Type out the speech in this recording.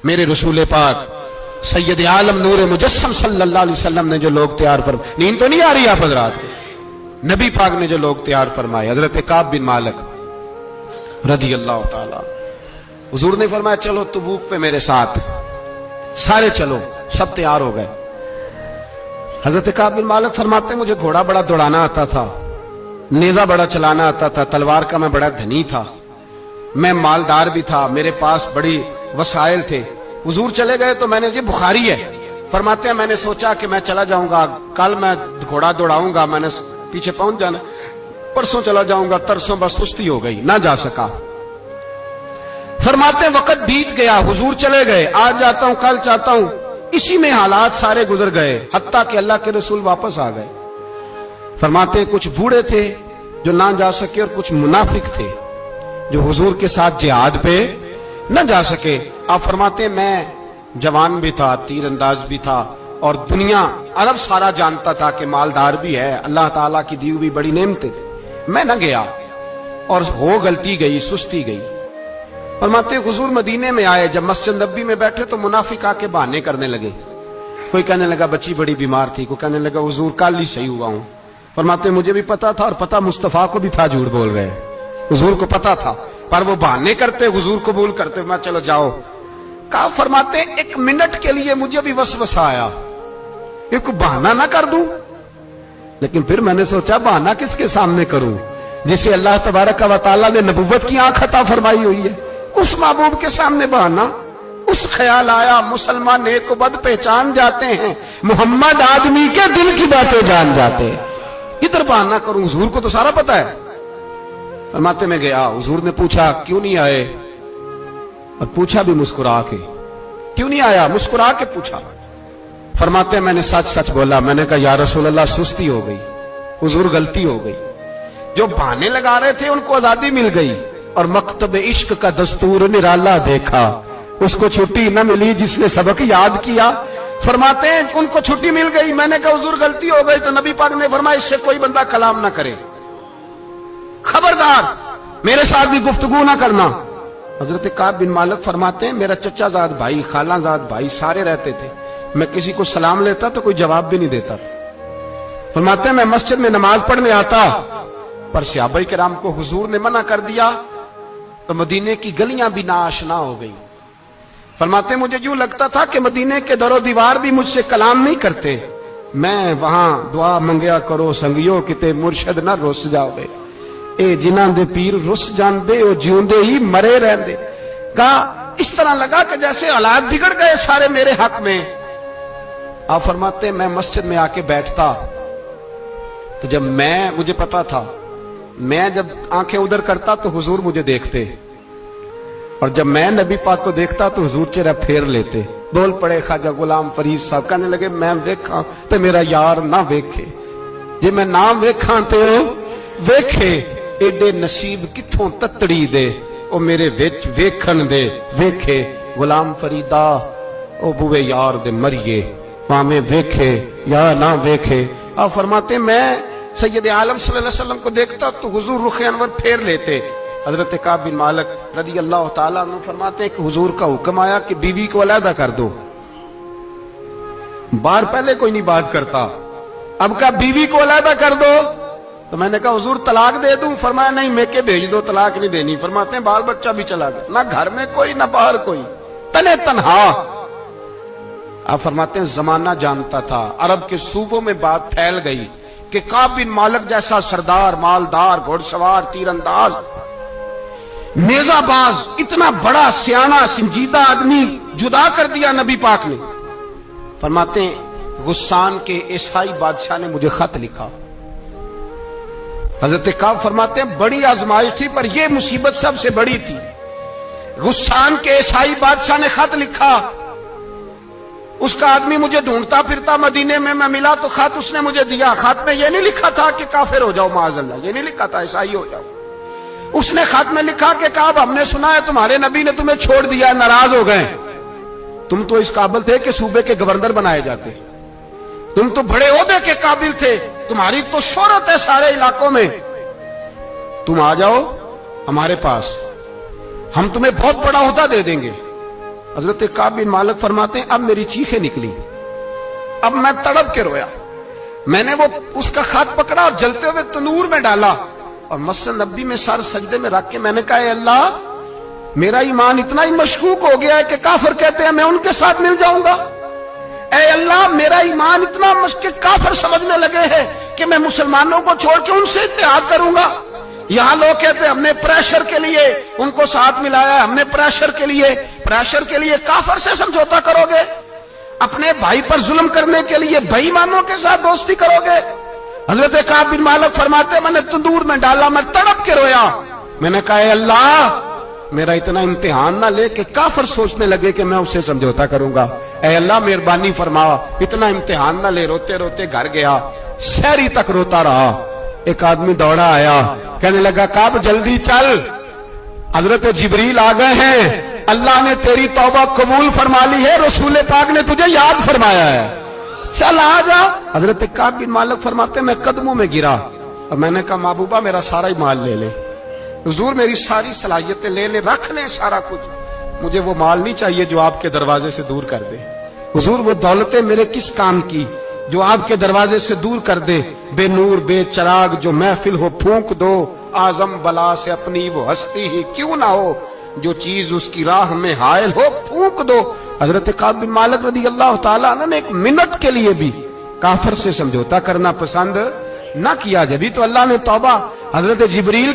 میرے رسول پاک سید عالم نور مجسم صلی اللہ علیہ وسلم نے جو لوگ تیار فرمائے، نیند تو نہیں آ رہی آپ حضرات؟ نبی پاک نے جو لوگ تیار فرمائے، حضرت کعب بن مالک رضی اللہ تعالی، حضور نے فرمایا چلو تبوک پہ میرے ساتھ، سارے چلو، سب تیار ہو گئے۔ حضرت کعب بن مالک فرماتے ہیں مجھے گھوڑا بڑا دوڑانا آتا تھا، نیزہ بڑا چلانا آتا تھا، تلوار کا میں بڑا دھنی تھا، میں مالدار بھی تھا، میرے پاس بڑی وسائل تھے۔ حضور چلے گئے تو میں نے، یہ بخاری ہے، فرماتے ہیں میں نے سوچا کہ میں چلا جاؤں گا، کل میں گھوڑا دوڑاؤں گا، میں نے پیچھے پہنچ جانا، پرسوں چلا جاؤں گا، ترسوں بس سستی ہو گئی، نہ جا سکا۔ فرماتے ہیں وقت بیت گیا، حضور چلے گئے، آج جاتا ہوں کل چاہتا ہوں، اسی میں حالات سارے گزر گئے، حتیٰ کہ اللہ کے رسول واپس آ گئے۔ فرماتے ہیں کچھ بوڑھے تھے جو نہ جا سکے، اور کچھ منافق تھے جو حضور کے ساتھ جہاد پہ نہ جا سکے۔ آپ فرماتے ہیں میں جوان بھی تھا، تیر انداز بھی تھا، اور دنیا عرب سارا جانتا تھا کہ مالدار بھی ہے، اللہ تعالیٰ کی دی ہوئی بڑی نعمتیں تھی، میں نہ گیا، اور ہو غلطی گئی، سستی گئی۔ فرماتے ہیں حضور مدینے میں آئے، جب مسجد نبی میں بیٹھے تو منافق آ کے بہانے کرنے لگے، کوئی کہنے لگا بچی بڑی بیمار تھی، کوئی کہنے لگا حضور کل ہی صحیح ہوا ہوں۔ فرماتے ہیں مجھے بھی پتا تھا، اور پتا مصطفیٰ کو بھی تھا جھوٹ بول رہے ہیں، حضور کو پتا تھا، پر وہ بہانے کرتے، حضور قبول کرتے، میں چلو جاؤ۔ کہا فرماتے ہیں ایک منٹ کے لیے مجھے بھی وسوسہ آیا کہ کوئی بہانہ نہ کر دوں، لیکن پھر میں نے سوچا بہانہ کس کے سامنے کروں جسے اللہ تبارک و تعالیٰ نے نبوت کی آنکھ عطا فرمائی ہوئی ہے، اس محبوب کے سامنے بہانہ۔ اس خیال آیا مسلمان نیک و بد پہچان جاتے ہیں، محمد آدمی کے دل کی باتیں جان جاتے ہیں، کدھر بہانہ کروں، حضور کو تو سارا پتا ہے۔ فرماتے میں گیا، حضور نے پوچھا کیوں نہیں آئے، اور پوچھا بھی مسکرا کے، کیوں نہیں آیا، مسکرا کے پوچھا۔ فرماتے ہیں میں نے سچ سچ بولا، میں نے کہا یا رسول اللہ سستی ہو گئی، حضور غلطی ہو گئی، جو بہانے لگا رہے تھے ان کو آزادی مل گئی، اور مکتب عشق کا دستور نرالا دیکھا، اس کو چھٹی نہ ملی جس نے سبق یاد کیا۔ فرماتے ہیں ان کو چھٹی مل گئی، میں نے کہا حضور غلطی ہو گئی، تو نبی پاک نے فرمایا اس سے کوئی بندہ کلام نہ کرے، خبردار میرے ساتھ بھی گفتگو نہ کرنا۔ حضرت کعب بن مالک فرماتے ہیں میرا چچا زاد بھائی، خالہ زاد بھائی سارے رہتے تھے، میں کسی کو سلام لیتا تو کوئی جواب بھی نہیں دیتا تھا۔ فرماتے ہیں میں مسجد میں نماز پڑھنے آتا، پر صحابہ کرام کو حضور نے منع کر دیا تو مدینے کی گلیاں بھی ناآشنا ہو گئی۔ فرماتے ہیں مجھے یوں لگتا تھا کہ مدینے کے در و دیوار بھی مجھ سے کلام نہیں کرتے، میں وہاں دعا منگیا کرو سنگیو کتے مرشد نہ رس جاؤ گے، اے جنہاں دے پیر رس جان دے او جیوندے ہی مرے رہن دے۔ کہا اس طرح لگا کہ جیسے حالات بگڑ گئے سارے میرے حق میں۔ آپ فرماتے ہیں میں مسجد میں آ کے بیٹھتا تو جب مجھے پتا تھا، میں جب آنکھیں ادھر کرتا تو حضور مجھے دیکھتے، اور جب میں نبی پاک کو دیکھتا تو حضور چہرہ پھیر لیتے۔ بول پڑے خواجہ غلام فرید صاحب، کہنے لگے میں ویکھاں تے میرا یار نہ ویکھے، جے میں نہ ویکھاں تے او ویکھے، ایڈے نصیب کتھوں تتڑی دے او میرے وچ ویکھن دے ویکھے، غلام فریدا او بوے یار دے مریے پامیں ویکھے یا نہ ویکھے۔ آپ فرماتے ہیں میں سید عالم صلی اللہ علیہ وسلم کو دیکھتا تو حضور رخ انور پھیر لیتے۔ حضرت کعب بن مالک رضی اللہ تعالیٰ عنہ فرماتے ہیں کہ حضور کا حکم آیا کہ بیوی کو علیحدہ کر دو، بار پہلے کوئی نہیں بات کرتا، اب کہا بیوی کو علیحدہ کر دو، تو میں نے کہا حضور طلاق دے دوں؟ فرمایا نہیں میکے بھیج دو، طلاق نہیں دینی۔ فرماتے ہیں بال بچہ بھی چلا گیا، نہ گھر میں کوئی نہ باہر کوئی، تنے تنہا۔ آپ فرماتے ہیں زمانہ جانتا تھا، عرب کے صوبوں میں بات پھیل گئی کہ کعب بن مالک جیسا سردار، مالدار، گھوڑ سوار، تیر انداز، نیزہ باز، اتنا بڑا سیانہ سنجیدہ آدمی جدا کر دیا نبی پاک نے۔ فرماتے ہیں غسان کے عیسائی بادشاہ نے مجھے خط لکھا۔ حضرت کعب فرماتے ہیں بڑی آزمائش تھی، پر یہ مصیبت سب سے بڑی تھی۔ غسان کے عیسائی بادشاہ نے خط لکھا، اس کا آدمی مجھے ڈھونڈتا پھرتا مدینے میں، میں ملا تو خط اس نے مجھے دیا۔ خط میں یہ نہیں لکھا تھا کہ کافر ہو جاؤ معاذ اللہ، یہ نہیں لکھا تھا عیسائی ہو جاؤ۔ اس نے خط میں لکھا کہ کعب ہم نے سنا ہے تمہارے نبی نے تمہیں چھوڑ دیا، ناراض ہو گئے، تم تو اس قابل تھے کہ صوبے کے گورنر بنائے جاتے، تم تو بڑے عہدے کے قابل تھے، تمہاری تو شہرت ہے سارے علاقوں میں، تم آ جاؤ ہمارے پاس، ہم تمہیں بہت بڑا عہدہ دے دیں گے۔ حضرت کعب بن مالک فرماتے ہیں اب میری چیخیں نکلی، اب میں تڑپ کے رویا، میں نے وہ اس کا خط پکڑا اور جلتے ہوئے تنور میں ڈالا اور مسجد نبوی میں سر سجدے میں رکھ کے میں نے کہا اے اللہ میرا ایمان اتنا ہی مشکوک ہو گیا ہے کہ کافر کہتے ہیں میں ان کے ساتھ مل جاؤں گا، اے اللہ میرا ایمان اتنا مشکوک کافر سمجھنے لگے ہیں کہ میں مسلمانوں کو چھوڑ کے ان سے اتحاد کروں گا۔ یہاں لوگ کہتے ہیں ہم نے پریشر کے لیے ان کو ساتھ ملایا، ہم نے پریشر کے لیے کافر سے سمجھوتا کرو گے، اپنے بھائی پر ظلم کرنے کے لیے بے ایمانوں کے ساتھ دوستی کرو گے۔ حضرت کعب بن مالک فرماتے میں نے تندور میں ڈالا، میں تڑپ کے رویا، میں نے کہا اے اللہ میرا اتنا امتحان نہ لے کہ کافر سوچنے لگے کہ میں اس سے سمجھوتا کروں گا، اے اللہ مہربانی فرما اتنا امتحان نہ لے۔ روتے روتے گھر گیا، سحری تک روتا رہا، ایک آدمی دوڑا آیا کہنے لگا کعب جلدی چل، حضرت جبریل آ گئے ہیں، اللہ نے تیری توبہ قبول فرما لی ہے، رسول پاک نے تجھے یاد فرمایا ہے، چل آ جا۔ حضرت کعب بن مالک فرماتے میں قدموں میں گرا اور میں نے کہا محبوبہ میرا سارا ہی مال لے لے، حضور میری ساری صلاحیتیں لے لے، رکھ لیں سارا کچھ، مجھے وہ مال نہیں چاہیے جو آپ کے دروازے سے دور کر دے، حضور وہ دولتیں میرے کس کام کی جو آپ کے دروازے سے دور کر دے، بے نور بے چراغ جو محفل ہو پھونک دو، اعظم بلا سے اپنی وہ ہستی ہی کیوں نہ ہو، جو چیز اس کی راہ میں حائل ہو پھونک دو۔ حضرت کعب بن مالک رضی اللہ تعالیٰ عنہ نے ایک منٹ کے لیے بھی کافر سے سمجھوتا کرنا پسند نہ کیا، جبھی تو اللہ نے توبہ حضرت جبریل